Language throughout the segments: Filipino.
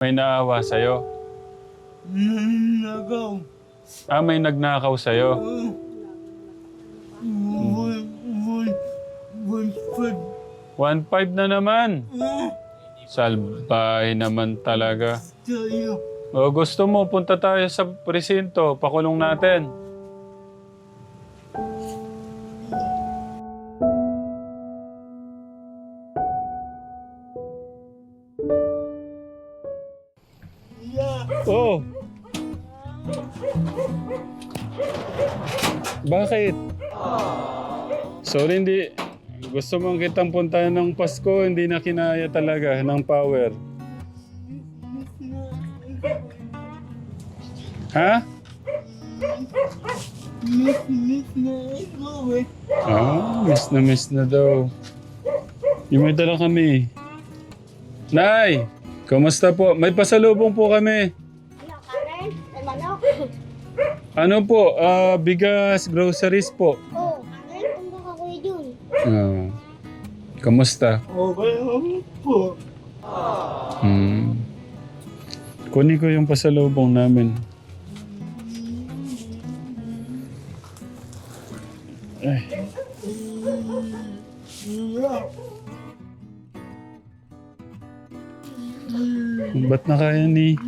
May naawa sa'yo? Nagaw. May nagnakaw sa'yo? 1.5 na naman. Salbahe naman talaga. O gusto mo, punta tayo sa presinto. Pakulong natin. Oh. Bakit? Sorry, hindi. Gusto mong kitang puntahan ng Pasko, hindi na kinaya talaga ng power. Ha? Miss na daw. Yung may dala kami. Nay! Kamusta po? May pasalubong po kami. Ano po? Bigas, groceries po. Oo, kung baka kuya dun. Kamusta? Okay po. Kunin ko yung pasalubong namin. Ay. Ba't na kaya ni?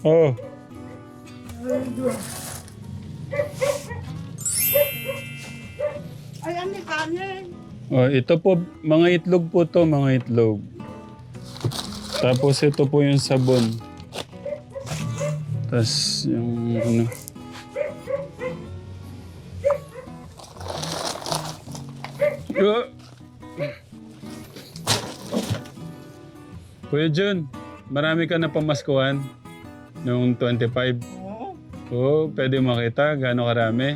Oh. Ay, may kanin. Oh, ito po, mga itlog po to, mga itlog. Tapos ito po yung sabon. Tapos yung ano. Kuya Jun, marami ka na pamaskuhan noong 25. Oo, pwede makita gaano karami.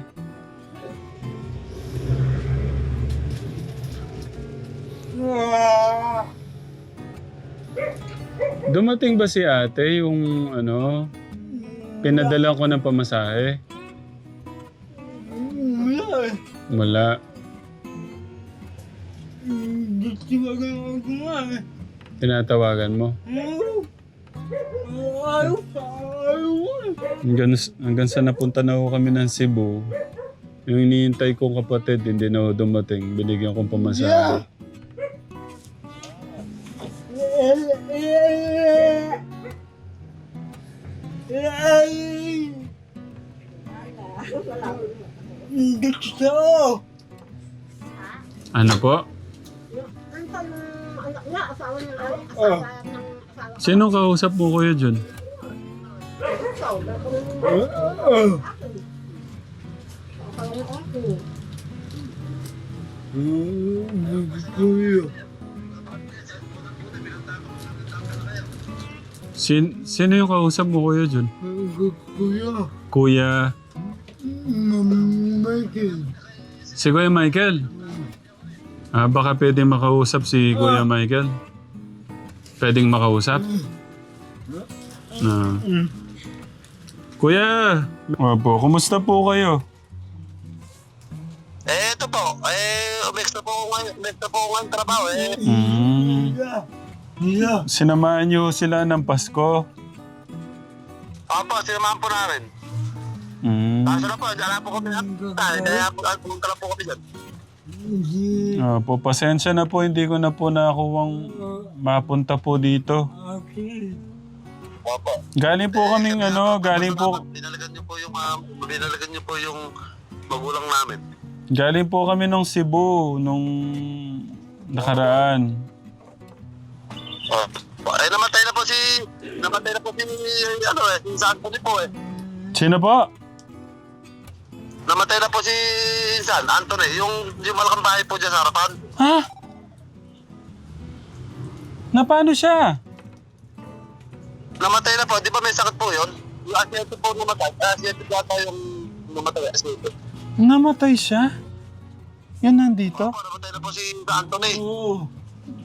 Dumating ba si ate yung ano, pinadala ko ng pamasahe? Wala. Tinatawagan mo? Hanggang sa napunta na ako kami ng Cebu, yung iniintay kong kapatid, hindi na ako dumating. Binigyan kong pamasahe. Ano po? Anak niya, asawa niya, asawa ng asawa. Sino kausap mo, Kuya Jun? Sino yung kausap mo, Kuya Jun? Kuya. Michael. Si Kuya Michael? Baka pwedeng makausap si Kuya Michael. Pwedeng makausap? Kuya! Opo, kumusta po kayo? Ito po. Umextra po ako ngayon trabaho. Sinamahan niyo sila ng Pasko? Opo, sinamahan po namin. Kaso na po, dyan po kami. Kaya pumunta lang po kami dyan. Opo, pasensya na po, hindi ko na po nakuwang mapunta po dito. Opo. Galing po kaming galing po Dinalagan niyo po yung magulang namin. galing po kami ng Cebu nung nakaraan. Namatay na po si San po eh. Sino po? Namatay na po si San Anthony, yung malaking bahay po dyan sa harapan. Ha? Na paano siya? Namatay na po, di ba may sakit po yun? Yung asyente po namatay. Asyente po ata yung namatay. Asyente. Namatay siya? Yan nandito? Opo, namatay na po si Anthony.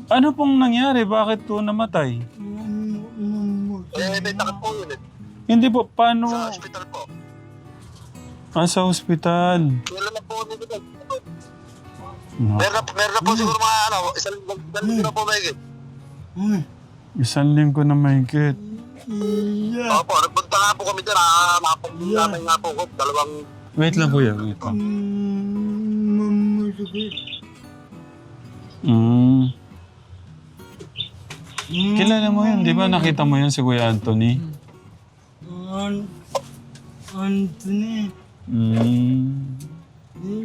Ano pong nangyari? Bakit po namatay? May sakit po yun eh. Hindi po, paano? Sa hospital po. Sa ospital. Kailan na po nito? No. Meron na po siguro mga isang linggo na po mahigit. 1 linggo na mahigit. Yeah. Opo, nagpunta nga po kami dyan. Makapunta namin nga po. Dalawang... Wait lang kuya, wait lang. Masakit. Kilala mo yun, di ba? Nakita mo yun si Kuya Anthony? Anthony.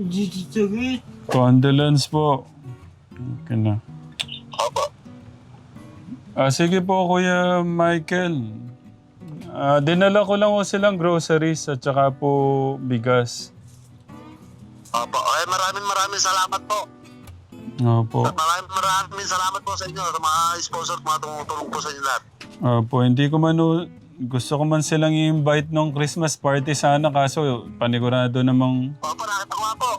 Dito sakit. Condolence po. Okay na. Opo. Sige po, Kuya Michael. Dinala ko lang po silang groceries at saka po bigas. Opo. Ay, maraming salamat po. Opo. Maraming salamat po sa inyo. Sa mga sponsor, mga tumutulong po sa inyo lahat. Opo, hindi ko man gusto ko man silang i-invite nung Christmas party sana kaso panigurado namang Opo, nakita ko nga po.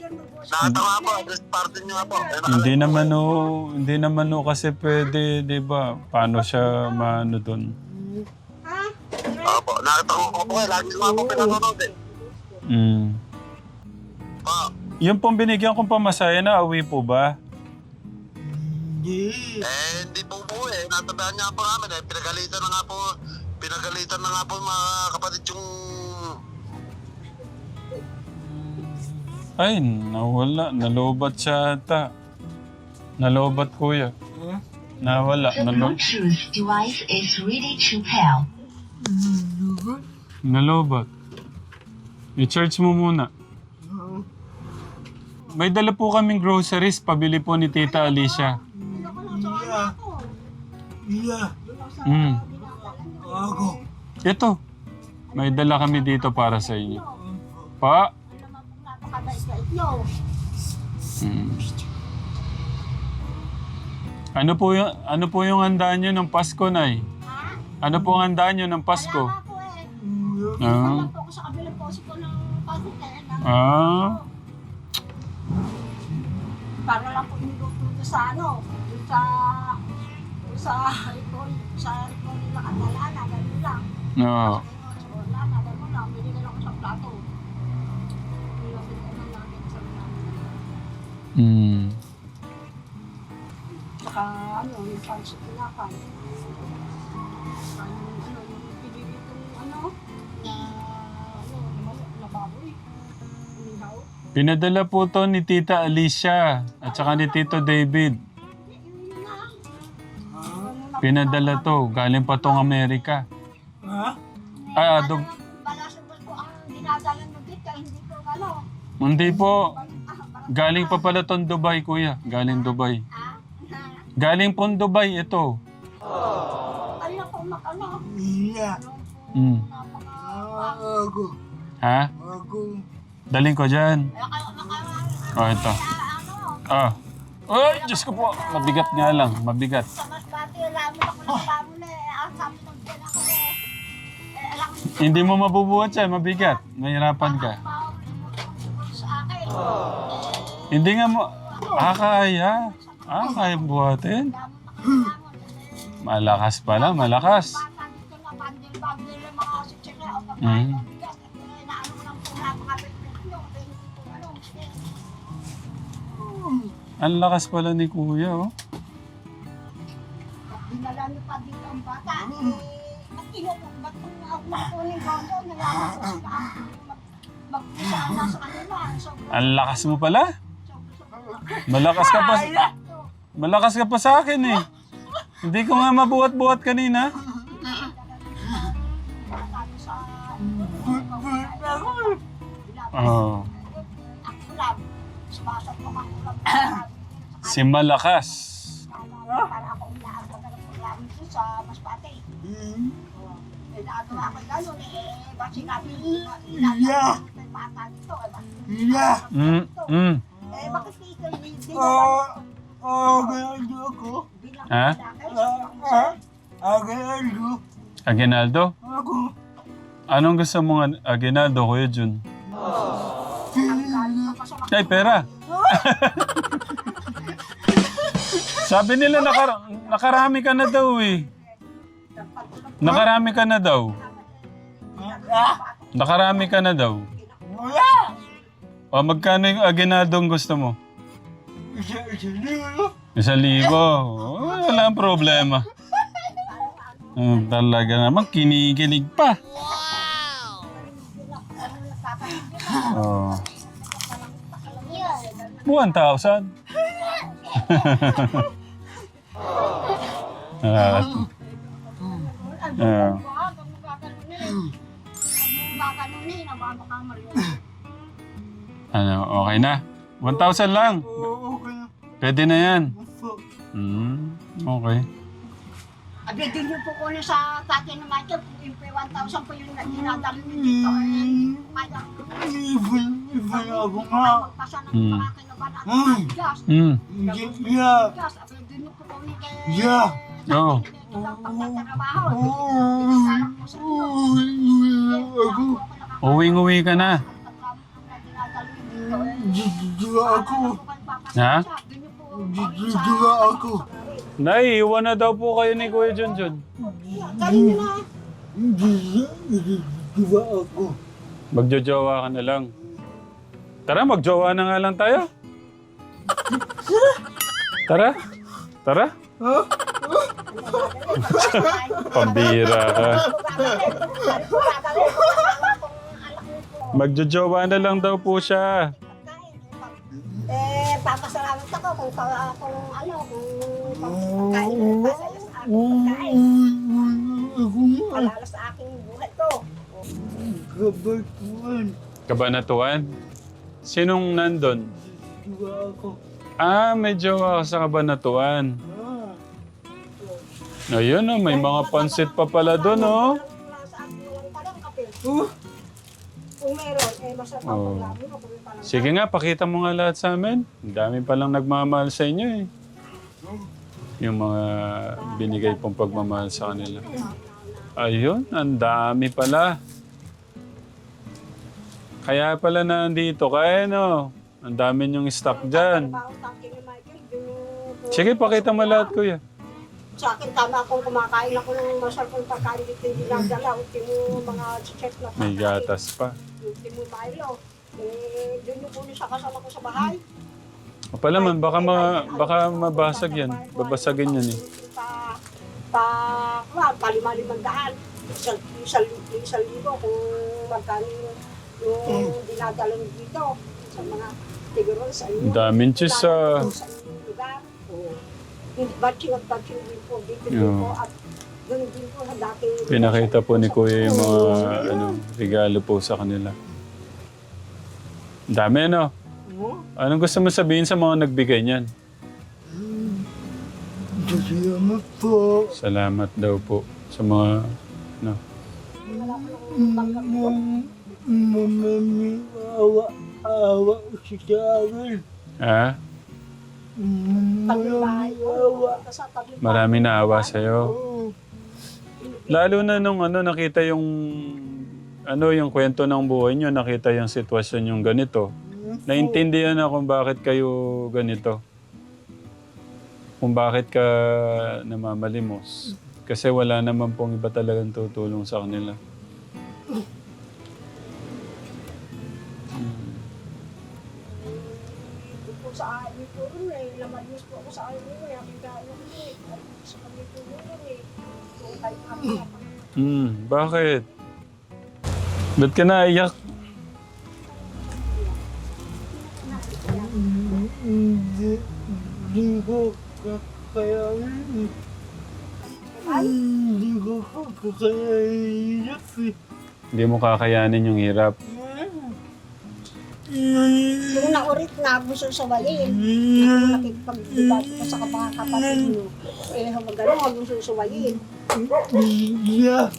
Nakita ko nga po. Just party nyo nga po. hindi naman kasi pwede, di ba? Paano siya maano doon? Opo, nakita ko po. Lagi ko nga po pinanonood eh. Po. Yung pong binigyan kong pamasaya na awi po ba? Hindi. Hindi po po eh. Natabahan niya po namin eh. Pinagalitan na nga po yung mga kapatid yung... Ay, nawala. Nalobat siya ata. Nalobat kuya. Nawala. The Bluetooth device is ready to pair. Nalobat. I-charge mo muna. May dala po kaming groceries. Pabili po ni Tita Alicia. Yeah. Ako. Ito. May dala kami dito para sa inyo. Pa? Ano po yung handaan nyo ng Pasko, Nay? Ano po ang handaan nyo ng Pasko? Ah. Sa kabilang posi ko ng pagkain. Ah. Para lang po niluto sa rikon nila Catalana, gano'n lang. No. Wala na, gano'n lang. Binigyan ako sa plato. Binigyan namin sa namin. Saka yung pansit tinapay. Saka yung pinilitong na baboy. Inihaw. Pinadala po to ni Tita Alicia at saka ni Tito David. Pinadala to. Galing pa tong Amerika. Ha? Balasubos po ang dinadala ng dito, hindi po Hindi po. Galing pa pala tong Dubai, kuya. Galing Dubai. Galing pong Dubai ito. Ano po Yeah. Ako. Ha? Ako. Daling ko dyan. Ito. Ay, Diyos ko po. Mabigat nga lang. Mabigat. Sa mas bati, alam mo ako ng babo na ang sabi ng tiyan ako alam mo Hindi mo mabubuhat siya. Mabigat. Mahirapan ka. sa akin. Hindi nga mo... kaya. Kaya buhatin. Malakas pala. Malakas. Bata dito na bandil-bandil yung mga sitsira o pagkain Mm. ng bigas. Naano lang po napakapit nyo. Ang lakas pala ni kuya, oh. Dinala niyo pa dito ang bata. At ba't kung ako makunin ko nalaman ko sila magpusana sa kanila. Ang lakas mo pala. Malakas ka pa. Malakas ka pa sa akin, eh. Hindi ko nga mabuhat-buhat kanina. Oh. Si Malakas. Para ako inaabot na ng programa dito sa Masbate. Nagawa ko gano'n ba't sinabi Yeah. ng bata dito? Yeah. Bakit ikaw hindi Aginaldo ako. Ha? Aginaldo. Aguinaldo? Ako. Anong gusto mong Aguinaldo, Kuya Jun? Ay, pera. Sabi nila nakarami ka na daw, eh. Nakarami ka na daw. Nakarami ka na daw. Wala. O, magkano yung Aguinaldong gusto mo? 1,000. 1,000. Oh, wala ang problema. Talaga naman, kinikilig pa. Oh. 1,000. Ano, okay na? 1,000 lang. Okay na Pwede na yan. po. Okay. Abi, din niyo po kunin sa tatay na Michael, kung yung 1,000 po yung dinadalo niyo dito. Kaya, Ibon ako nga. magpasa ng mga kinaban at gas. Yeah. Gas, abi, din niyo po kunin kay... Yeah. Oh. Pagtatrabaho. Uwing-uwi ka na. Diwa ako. Ha? Diwa ako. Nay, iwan na daw po kayo ni Kuya Junjun. Kanina na. Diwa ako. Magjojowa ka na lang. Tara, magjowa na nga lang tayo. Tara. Tara. Pambira ka. Magjojowa na lang daw po siya. Papasalamat ako kung pagkain mo pa sa aking pagkain. Palalo sa aking buhay ko. Kabatuan. Kabanatuan? Sinong nandun? Diwa ako. May jowa ka sa Kabanatuan. Ayun may mga pansit pa pala doon, oh. Sa akin walang talang kape. Kung meron, masarap ang Oh. paglabi mo. Kung may palang Sige nga, pakita mo nga lahat sa amin. Ang dami palang nagmamahal sa inyo, eh. Yung mga binigay pong pagmamahal sa kanila. Ayun, ang dami pala. Kaya pala nandito ka, no? Ang dami niyong stock dyan. tangke ni Michael, yung... Sige, pakita mo lahat, kuya. Sa akin, tama akong kumakain ako ng masarap pagkain dito yung dinadala. Ultimo mga chef na May gatas pa. Ultimo Milo. Doon yung kunin sa kasama ko sa bahay. O pala man, baka mabasag yan. Babasagin yan, eh. Palima-limandaan. Isang libo kung magkano yung dinadala nyo dito sa mga tigurol sa inyo. Ang daming cheese, Sa inyong lugar. Hindi batching at batching din po dito po at doon din po sa dating... Pinakita po ni kuya yung mga regalo po sa kanila. Ang dami, no? Anong gusto mo sabihin sa mga nagbigay niyan? Salamat po. Salamat daw po sa mga... No. Mamami, awa si Darren. Ha? Pagbahay Awa. sa tabi Maraming naawa sa'yo. Lalo na nung nakita yung... yung kwento ng buhay niyo, nakita yung sitwasyon yung ganito. Naintindihan na kung bakit kayo ganito. Kung bakit ka namamalimos. Kasi wala naman pong iba talagang tutulong sa kanila. po sa amin po rin Lamadis po ako sa amin Nakita ko sa kami po rin So kahit kami Bakit? Ba't ka naiyak? Hindi ko kakayanin. Hindi ko kakayanin. Hindi mo kakayanin yung hirap. Yung naurit na gusto sa bayin nakikipag-debate ko sa kapatid mo magano ang gusto sa bayin Yeah.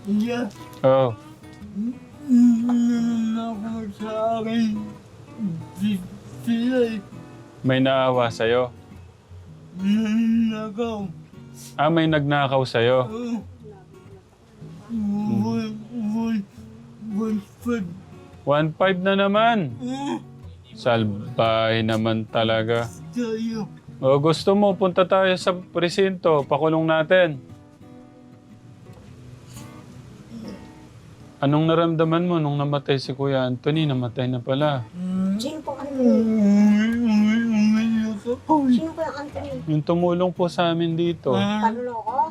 Yeah. Oh. Ako sa akin. Sila May naawa sa'yo. nagaw. May nagnakaw sa'yo. 1.5 na naman. Salbahe naman talaga. Tayo. O gusto mo, punta tayo sa presinto. Pakulong natin. Anong naramdaman mo nung namatay si Kuya Anthony? Namatay na pala. sino po Anthony? Sino po yung Anthony? Yung tumulong po sa amin dito. Panulo ko?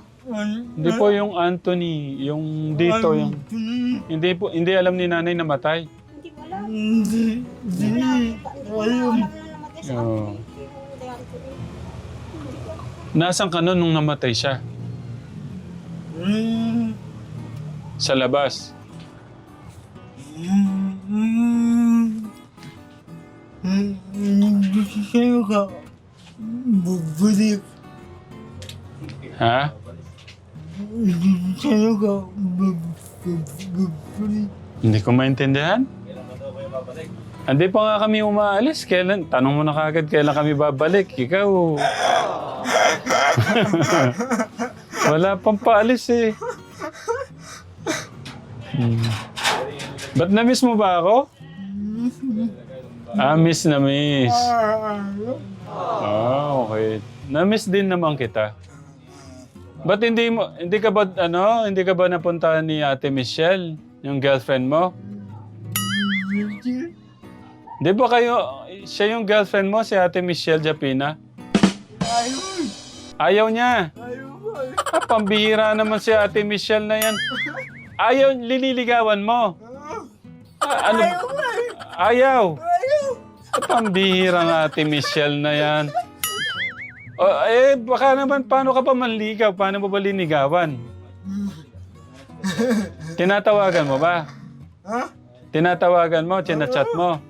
Hindi po yung Anthony, yung dito, yung... Hindi alam ni nanay namatay. Hindi ko alam. Hindi. Hindi ko alam na namatay sa Oo. akin. Nasaan ka nun nung namatay siya? Sa labas. Hindi sa'yo ka bubalik. Ha? Hindi sa'yo ka bubalik. Hindi ko maintindihan. Hindi pa nga kami umaalis. Kailan? Tanong mo na kagad kailan kami babalik. Ikaw. Wala pang paalis eh. Ba't na-miss mo ba ako? Miss na miss. Okay. Na-miss din naman kita. Ba't hindi ka ba napuntahan ni Ate Michelle, yung girlfriend mo? Di ba siya yung girlfriend mo, si Ate Michelle Japina? Ayaw niya. Pambihira naman si Ate Michelle na yan. Ayaw, lililigawan mo. Ano? Ayaw. Pambihira ng Ate Michelle na yan. Baka naman, paano ka pa manligaw? Paano mo ba linigawan? Tinatawagan mo ba? Tinatawagan mo, chinachat mo?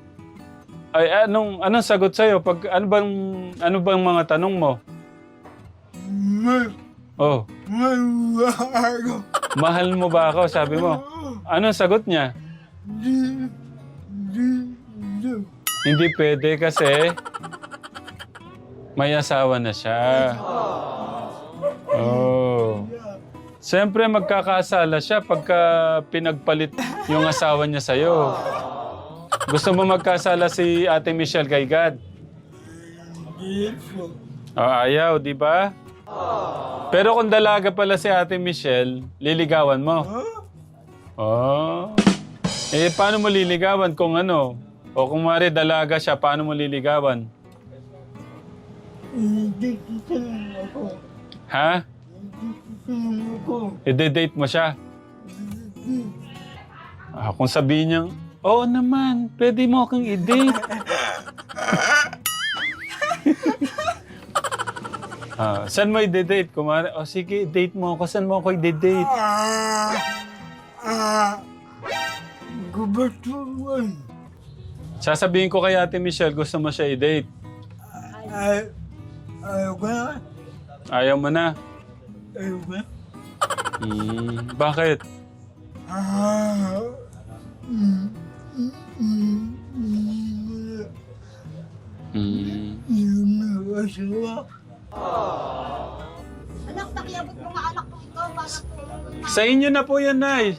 Ay, anong sagot sa'yo? Ano bang mga tanong mo? Oh. Mahal mo ba ako? Sabi mo. Anong sagot niya? Hindi pwede kasi may asawa na siya. Oh. Siyempre magkakasala siya pagka pinagpalit yung asawa niya sa'yo. Gusto mo magkasala si Ate Michelle kay God? Ayaw, di ba? Pero kung dalaga pala si Ate Michelle, liligawan mo? Oh. Paano mo liligawan kung ano? O kung mari dalaga siya, paano mo liligawan? Hindi sa'yo ako. Ha? Hindi sa'yo ako. I-date mo siya? Kung sabihin niyang, oo naman, pwede mo akong i-date. Saan mo i-date? Kumari, sige, date mo ako. Saan mo ako i-date? Gubatuan. Sasabihin ko kay Ate Michelle, gusto mo siya i-date. Ayaw ka na. Ayaw mo na. Ayaw ka. Bakit? Yung nag-asawa. Anak, nakiabot mo nga anak ko ito. Para po. Sa inyo na po yan, Nay.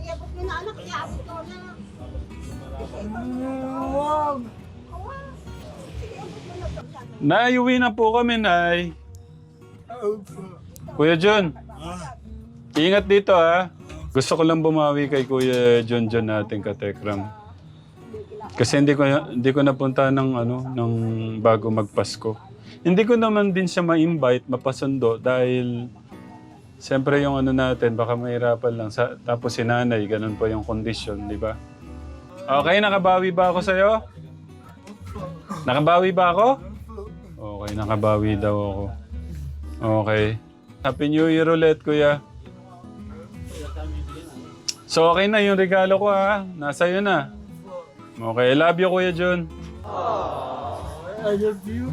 Iabot mo na anak, iabot ko na. Wag. Nay, uwi na po kami, Nay. Kuya John, ingat dito ha. Gusto ko lang bumawi kay Kuya John natin katekram. Kasi hindi ko napunta ng bago magpasko. Hindi ko naman din siya ma-invite, mapasundo dahil siyempre yung natin baka mahirapan lang. Tapos si nanay, ganun pa yung kondisyon, di ba? Okay, nakabawi ba ako sa'yo? Nakabawi ba ako? Okay, nakabawi daw ako. Okay. Happy New Year ulit, Kuya. So, okay na yung regalo ko, ha? Nasa iyo na. Okay, love you, Kuya John. I love you.